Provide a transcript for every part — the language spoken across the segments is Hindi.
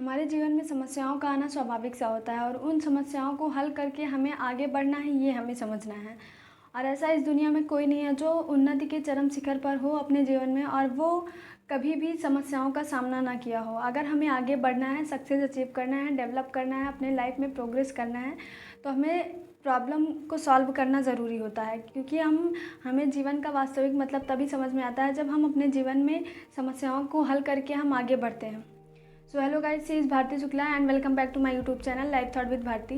हमारे जीवन में समस्याओं का आना स्वाभाविक सा होता है और उन समस्याओं को हल करके हमें आगे बढ़ना है, ये हमें समझना है। और ऐसा इस दुनिया में कोई नहीं है जो उन्नति के चरम शिखर पर हो अपने जीवन में और वो कभी भी समस्याओं का सामना ना किया हो। अगर हमें आगे बढ़ना है, सक्सेस अचीव करना है, डेवलप करना है, अपने लाइफ में प्रोग्रेस करना है, तो हमें प्रॉब्लम को सॉल्व करना ज़रूरी होता है, क्योंकि हमें जीवन का वास्तविक मतलब तभी समझ में आता है जब हम अपने जीवन में समस्याओं को हल करके हम आगे बढ़ते हैं। So hello guys, she is Bharti Shukla and welcome back to my YouTube channel Life Thought with Bharti.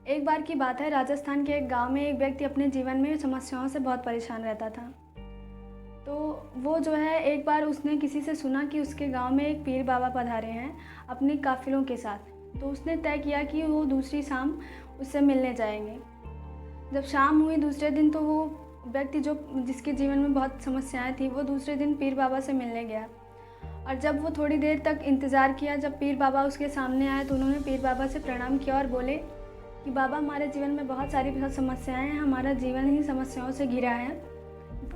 एक बार की बात है, राजस्थान के एक गांव में एक व्यक्ति अपने जीवन में समस्याओं से बहुत परेशान रहता था। तो वो जो है, एक बार उसने किसी से सुना कि उसके गांव में एक पीर बाबा पधारे हैं अपनी काफिलों के साथ। तो उसने तय किया कि वो दूसरी शाम उससे मिलने जाएंगे। जब शाम हुई दूसरे दिन, तो वो व्यक्ति जिसके जीवन में बहुत समस्याएं थी, वो दूसरे दिन पीर बाबा से मिलने गया। और जब वो थोड़ी देर तक इंतज़ार किया, जब पीर बाबा उसके सामने आए तो उन्होंने पीर बाबा से प्रणाम किया और बोले कि बाबा, हमारे जीवन में बहुत सारी समस्याएं हैं, हमारा जीवन ही समस्याओं से घिरा है।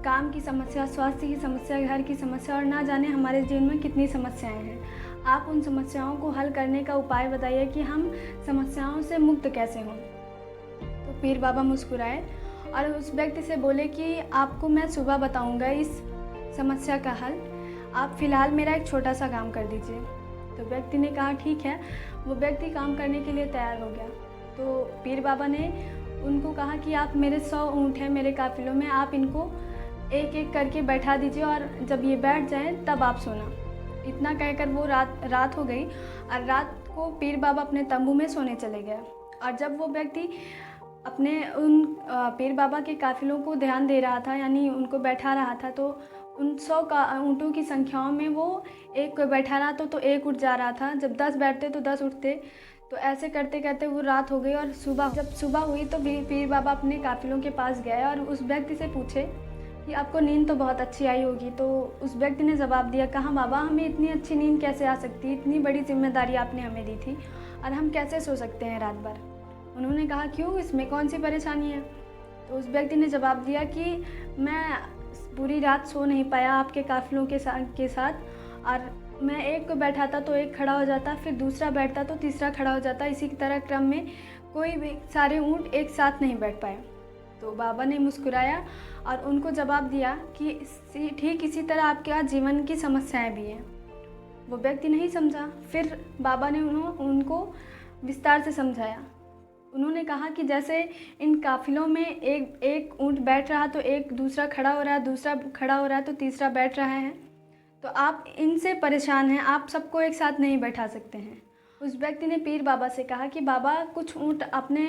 काम की समस्या, स्वास्थ्य की समस्या, घर की समस्या और ना जाने हमारे जीवन में कितनी समस्याएं हैं। आप उन समस्याओं को हल करने का उपाय बताइए कि हम समस्याओं से मुक्त कैसे हों। तो पीर बाबा मुस्कुराए और उस व्यक्ति से बोले कि आपको मैं सुबह बताऊँगा इस समस्या का हल, आप फ़िलहाल मेरा एक छोटा सा काम कर दीजिए। तो व्यक्ति ने कहा ठीक है। वो व्यक्ति काम करने के लिए तैयार हो गया। तो पीर बाबा ने उनको कहा कि आप मेरे 100 ऊँट हैं मेरे काफ़िलों में, आप इनको एक एक करके बैठा दीजिए और जब ये बैठ जाएं तब आप सोना। इतना कहकर वो रात हो गई और रात को पीर बाबा अपने तंबू में सोने चले गए। और जब वो व्यक्ति अपने उन पीर बाबा के काफ़िलों को ध्यान दे रहा था, यानी उनको बैठा रहा था, तो उन 100 का ऊँटों की संख्याओं में वो एक को बैठा रहा तो एक उठ जा रहा था। जब 10 बैठते तो 10 उठते। तो ऐसे करते करते वो रात हो गई और जब सुबह हुई तो पीर बाबा अपने काफ़िलों के पास गए और उस व्यक्ति से पूछे कि आपको नींद तो बहुत अच्छी आई होगी। तो उस व्यक्ति ने जवाब दिया, कहा बाबा, हमें इतनी अच्छी नींद कैसे आ सकती, इतनी बड़ी जिम्मेदारी आपने हमें दी थी और हम कैसे सो सकते हैं रात भर। उन्होंने कहा, क्यों, इसमें कौन सी परेशानी है। तो उस व्यक्ति ने जवाब दिया कि मैं पूरी रात सो नहीं पाया आपके काफ़िलों के साथ और मैं एक को बैठाता तो एक खड़ा हो जाता, फिर दूसरा बैठता तो तीसरा खड़ा हो जाता, इसी की तरह क्रम में कोई भी सारे ऊँट एक साथ नहीं बैठ पाए। तो बाबा ने मुस्कुराया और उनको जवाब दिया कि ठीक इसी तरह आपके जीवन की समस्याएं भी हैं। वो व्यक्ति नहीं समझा। फिर बाबा ने उनको विस्तार से समझाया। उन्होंने कहा कि जैसे इन काफ़िलों में एक ऊँट बैठ रहा तो एक दूसरा खड़ा हो रहा है, दूसरा खड़ा हो रहा है तो तीसरा बैठ रहा है, तो आप इनसे परेशान हैं, आप सबको एक साथ नहीं बैठा सकते हैं। उस व्यक्ति ने पीर बाबा से कहा कि बाबा, कुछ ऊँट अपने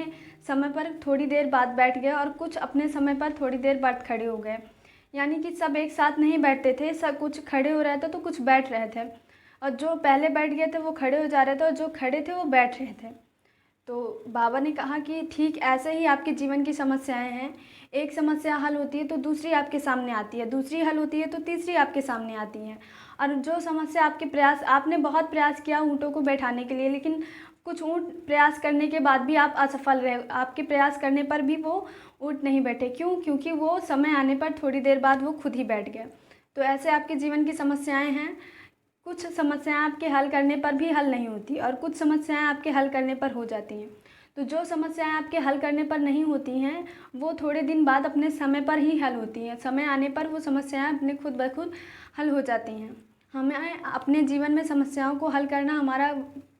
समय पर थोड़ी देर बाद बैठ गए और कुछ अपने समय पर थोड़ी देर बाद खड़े हो गए, यानी कि सब एक साथ नहीं बैठते थे, सब कुछ खड़े हो रहे थे तो कुछ बैठ रहे थे, और जो पहले बैठ गए थे वो खड़े हो जा रहे थे और जो खड़े थे वो बैठ रहे थे। तो बाबा ने कहा कि ठीक ऐसे ही आपके जीवन की समस्याएं हैं। एक समस्या हल होती है तो दूसरी आपके सामने आती है, दूसरी हल होती है तो तीसरी आपके सामने आती है। और जो समस्या आपने बहुत प्रयास किया ऊँटों को बैठाने के लिए, लेकिन कुछ ऊँट प्रयास करने के बाद भी आप असफल रहे, आपके प्रयास करने पर भी वो ऊँट नहीं बैठे। क्यों? क्योंकि वो समय आने पर थोड़ी देर बाद वो खुद ही बैठ गए। तो ऐसे आपके जीवन की समस्याएँ हैं। कुछ समस्याएं आपके हल करने पर भी हल नहीं होती और कुछ समस्याएं आपके हल करने पर हो जाती हैं। तो जो समस्याएं आपके हल करने पर नहीं होती हैं, वो थोड़े दिन बाद अपने समय पर ही हल होती हैं। समय आने पर वो समस्याएं अपने खुद ब खुद हल हो जाती हैं। हमें अपने जीवन में समस्याओं को हल करना हमारा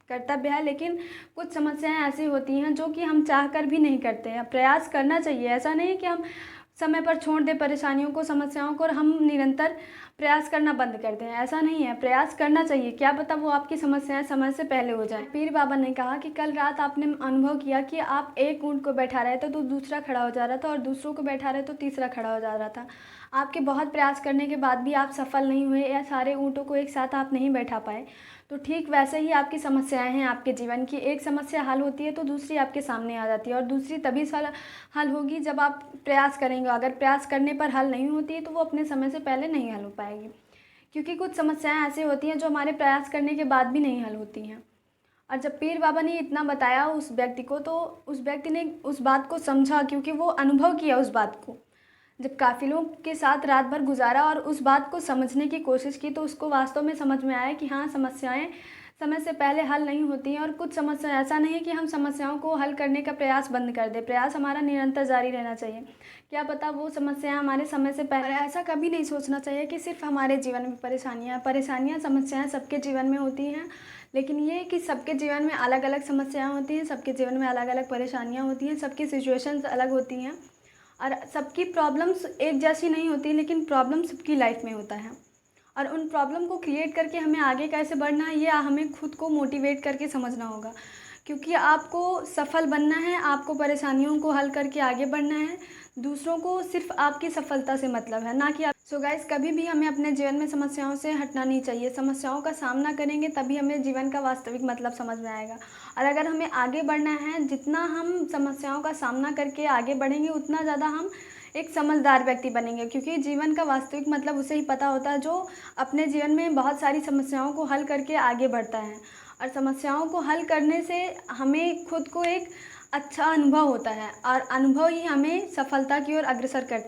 कर्तव्य है, लेकिन कुछ समस्याएं ऐसी होती हैं जो कि हम चाहकर भी नहीं करते हैं। प्रयास करना चाहिए, ऐसा नहीं है कि हम समय पर छोड़ दें परेशानियों को, समस्याओं को, और हम निरंतर प्रयास करना बंद कर दें, ऐसा नहीं है। प्रयास करना चाहिए, क्या पता वो आपकी समस्याएं समय से पहले हो जाएं। पीर बाबा ने कहा कि कल रात आपने अनुभव किया कि आप एक ऊँट को बैठा रहे थे तो दूसरा खड़ा हो जा रहा था और दूसरों को बैठा रहे तो तीसरा खड़ा हो जा रहा था। आपके बहुत प्रयास करने के बाद भी आप सफल नहीं हुए या सारे ऊँटों को एक साथ आप नहीं बैठा पाए। तो ठीक वैसे ही आपकी समस्याएं हैं आपके जीवन की। एक समस्या हल होती है तो दूसरी आपके सामने आ जाती है, और दूसरी तभी हल होगी जब आप प्रयास करेंगे। अगर प्रयास करने पर हल नहीं होती है तो वो अपने समय से पहले नहीं हल हो पाएगी, क्योंकि कुछ समस्याएं ऐसी होती हैं जो हमारे प्रयास करने के बाद भी नहीं हल होती हैं। और जब पीर बाबा ने इतना बताया उस व्यक्ति को, तो उस व्यक्ति ने उस बात को समझा, क्योंकि वो अनुभव किया उस बात को। जब काफ़िलों के साथ रात भर गुजारा और उस बात को समझने की कोशिश की, तो उसको वास्तव में समझ में आया कि हाँ, समस्याएं समय से पहले हल नहीं होती हैं और कुछ समस्या ऐसा नहीं है कि हम समस्याओं को हल करने का प्रयास बंद कर दें। प्रयास हमारा निरंतर जारी रहना चाहिए। क्या पता वो समस्या हमारे समय से पहले, ऐसा कभी नहीं सोचना चाहिए कि सिर्फ़ हमारे जीवन में परेशानियाँ, समस्याएँ सबके जीवन में होती हैं। लेकिन ये कि सबके जीवन में अलग-अलग समस्याएँ होती हैं, सबके जीवन में अलग-अलग परेशानियाँ होती हैं, सबकी सिचुएशंस अलग होती हैं और सबकी प्रॉब्लम्स एक जैसी नहीं होती, लेकिन प्रॉब्लम सबकी लाइफ में होता है। और उन प्रॉब्लम को क्रिएट करके हमें आगे कैसे बढ़ना है, ये हमें खुद को मोटिवेट करके समझना होगा। क्योंकि आपको सफल बनना है, आपको परेशानियों को हल करके आगे बढ़ना है। दूसरों को सिर्फ़ आपकी सफलता से मतलब है, ना कि आप। सो गाइस, कभी भी हमें अपने जीवन में समस्याओं से हटना नहीं चाहिए। समस्याओं का सामना करेंगे तभी हमें जीवन का वास्तविक मतलब समझ में आएगा। और अगर हमें आगे बढ़ना है, जितना हम समस्याओं का सामना करके आगे बढ़ेंगे, उतना ज़्यादा हम एक समझदार व्यक्ति बनेंगे। क्योंकि जीवन का वास्तविक मतलब उसे ही पता होता है जो अपने जीवन में बहुत सारी समस्याओं को हल करके आगे बढ़ता है। और समस्याओं को हल करने से हमें खुद को एक अच्छा अनुभव होता है और अनुभव ही हमें सफलता की ओर अग्रसर करता है।